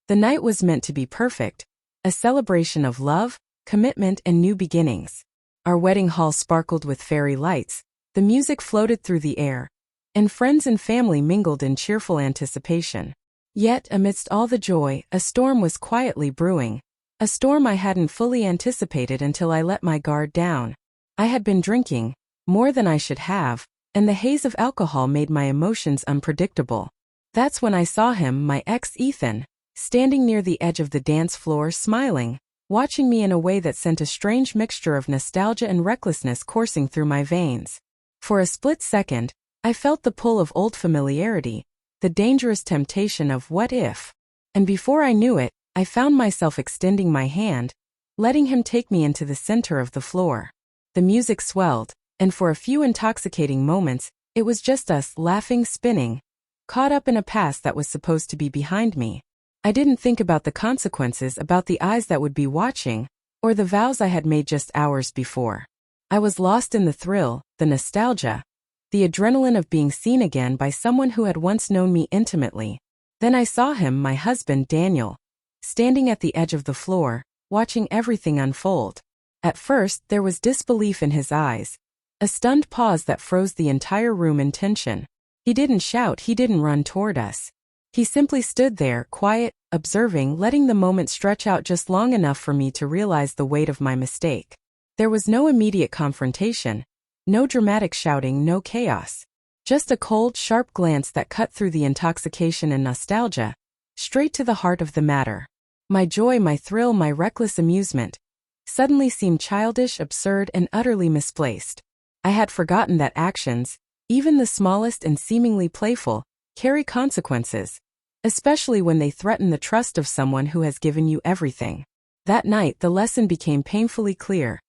The night was meant to be perfect, a celebration of love, commitment, and new beginnings. Our wedding hall sparkled with fairy lights, the music floated through the air, and friends and family mingled in cheerful anticipation. Yet, amidst all the joy, a storm was quietly brewing. A storm I hadn't fully anticipated until I let my guard down. I had been drinking, more than I should have, and the haze of alcohol made my emotions unpredictable. That's when I saw him, my ex Ethan, standing near the edge of the dance floor smiling, watching me in a way that sent a strange mixture of nostalgia and recklessness coursing through my veins. For a split second, I felt the pull of old familiarity, the dangerous temptation of what if. And before I knew it, I found myself extending my hand, letting him take me into the center of the floor. The music swelled, and for a few intoxicating moments, it was just us laughing, spinning, caught up in a past that was supposed to be behind me. I didn't think about the consequences, about the eyes that would be watching, or the vows I had made just hours before. I was lost in the thrill, the nostalgia, the adrenaline of being seen again by someone who had once known me intimately. Then I saw him, my husband Daniel, standing at the edge of the floor, watching everything unfold. At first, there was disbelief in his eyes, a stunned pause that froze the entire room in tension. He didn't shout, he didn't run toward us. He simply stood there, quiet, observing, letting the moment stretch out just long enough for me to realize the weight of my mistake. There was no immediate confrontation, no dramatic shouting, no chaos. Just a cold, sharp glance that cut through the intoxication and nostalgia, straight to the heart of the matter. My joy, my thrill, my reckless amusement suddenly seemed childish, absurd, and utterly misplaced. I had forgotten that actions, even the smallest and seemingly playful, carry consequences, especially when they threaten the trust of someone who has given you everything. That night, the lesson became painfully clear.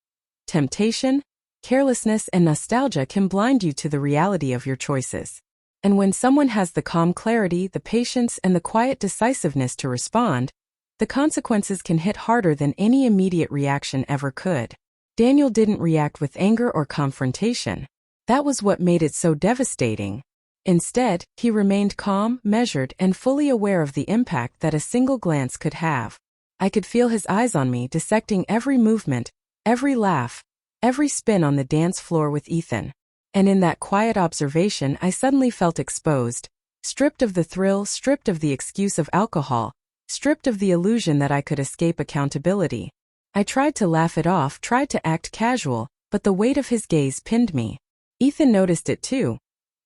Temptation, carelessness, and nostalgia can blind you to the reality of your choices. And when someone has the calm clarity, the patience, and the quiet decisiveness to respond, the consequences can hit harder than any immediate reaction ever could. Daniel didn't react with anger or confrontation. That was what made it so devastating. Instead, he remained calm, measured, and fully aware of the impact that a single glance could have. I could feel his eyes on me, dissecting every movement, every laugh, every spin on the dance floor with Ethan. And in that quiet observation, I suddenly felt exposed, stripped of the thrill, stripped of the excuse of alcohol, stripped of the illusion that I could escape accountability. I tried to laugh it off, tried to act casual, but the weight of his gaze pinned me. Ethan noticed it too,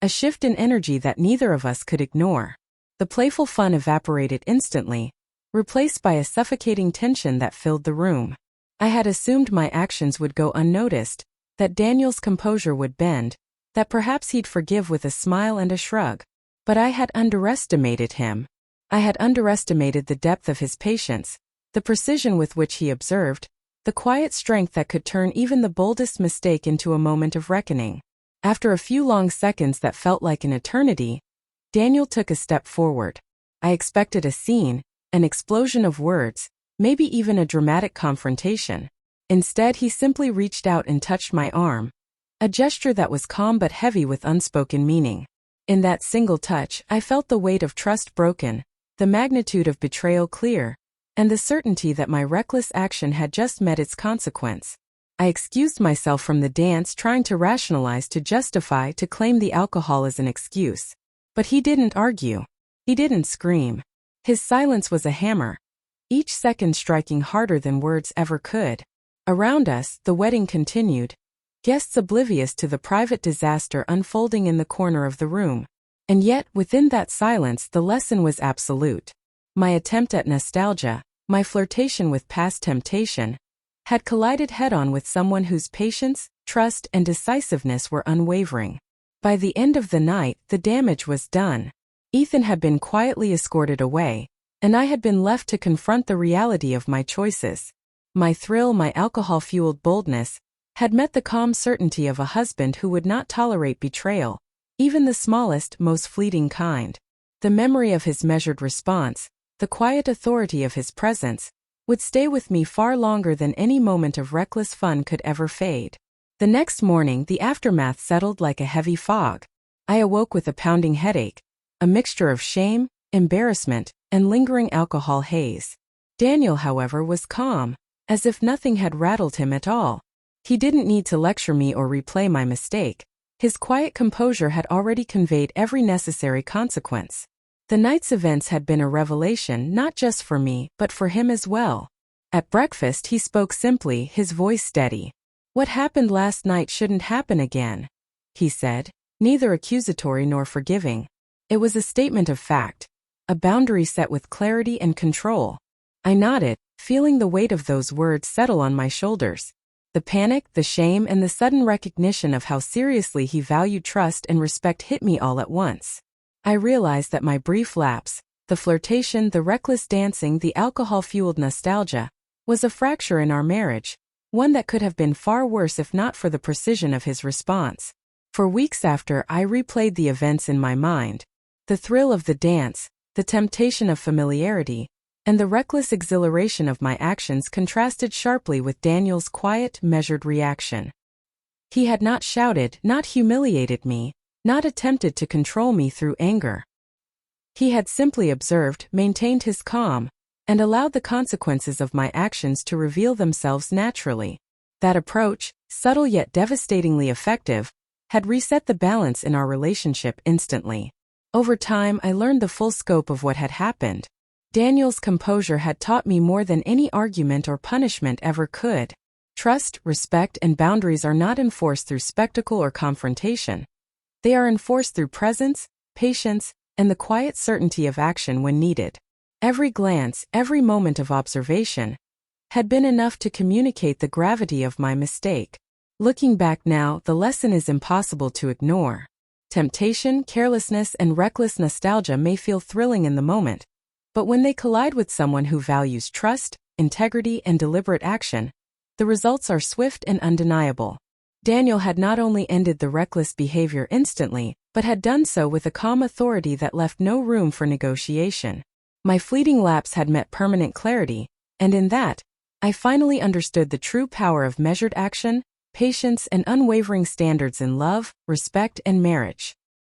a shift in energy that neither of us could ignore. The playful fun evaporated instantly, replaced by a suffocating tension that filled the room. I had assumed my actions would go unnoticed, that Daniel's composure would bend, that perhaps he'd forgive with a smile and a shrug. But I had underestimated him. I had underestimated the depth of his patience, the precision with which he observed, the quiet strength that could turn even the boldest mistake into a moment of reckoning. After a few long seconds that felt like an eternity, Daniel took a step forward. I expected a scene, an explosion of words, maybe even a dramatic confrontation. Instead, he simply reached out and touched my arm, a gesture that was calm but heavy with unspoken meaning. In that single touch, I felt the weight of trust broken, the magnitude of betrayal clear, and the certainty that my reckless action had just met its consequence. I excused myself from the dance, trying to rationalize, to justify, to claim the alcohol as an excuse. But he didn't argue. He didn't scream. His silence was a hammer, each second striking harder than words ever could. Around us, the wedding continued, guests oblivious to the private disaster unfolding in the corner of the room. And yet, within that silence, the lesson was absolute. My attempt at nostalgia, my flirtation with past temptation, had collided head-on with someone whose patience, trust, and decisiveness were unwavering. By the end of the night, the damage was done. Ethan had been quietly escorted away, and I had been left to confront the reality of my choices. My thrill, my alcohol-fueled boldness, had met the calm certainty of a husband who would not tolerate betrayal, even the smallest, most fleeting kind. The memory of his measured response, the quiet authority of his presence, would stay with me far longer than any moment of reckless fun could ever fade. The next morning, the aftermath settled like a heavy fog. I awoke with a pounding headache, a mixture of shame, embarrassment, and lingering alcohol haze. Daniel, however, was calm, as if nothing had rattled him at all. He didn't need to lecture me or replay my mistake. His quiet composure had already conveyed every necessary consequence. The night's events had been a revelation not just for me, but for him as well. At breakfast he spoke simply, his voice steady. "What happened last night shouldn't happen again," he said, neither accusatory nor forgiving. It was a statement of fact, a boundary set with clarity and control. I nodded, feeling the weight of those words settle on my shoulders. The panic, the shame, and the sudden recognition of how seriously he valued trust and respect hit me all at once. I realized that my brief lapse, the flirtation, the reckless dancing, the alcohol-fueled nostalgia, was a fracture in our marriage, one that could have been far worse if not for the precision of his response. For weeks after, I replayed the events in my mind. The thrill of the dance, the temptation of familiarity, and the reckless exhilaration of my actions contrasted sharply with Daniel's quiet, measured reaction. He had not shouted, not humiliated me, not attempted to control me through anger. He had simply observed, maintained his calm, and allowed the consequences of my actions to reveal themselves naturally. That approach, subtle yet devastatingly effective, had reset the balance in our relationship instantly. Over time, I learned the full scope of what had happened. Daniel's composure had taught me more than any argument or punishment ever could. Trust, respect, and boundaries are not enforced through spectacle or confrontation. They are enforced through presence, patience, and the quiet certainty of action when needed. Every glance, every moment of observation, had been enough to communicate the gravity of my mistake. Looking back now, the lesson is impossible to ignore. Temptation, carelessness, and reckless nostalgia may feel thrilling in the moment, but when they collide with someone who values trust, integrity, and deliberate action, the results are swift and undeniable. Daniel had not only ended the reckless behavior instantly, but had done so with a calm authority that left no room for negotiation. My fleeting lapse had met permanent clarity, and in that, I finally understood the true power of measured action, patience, and unwavering standards in love, respect, and marriage.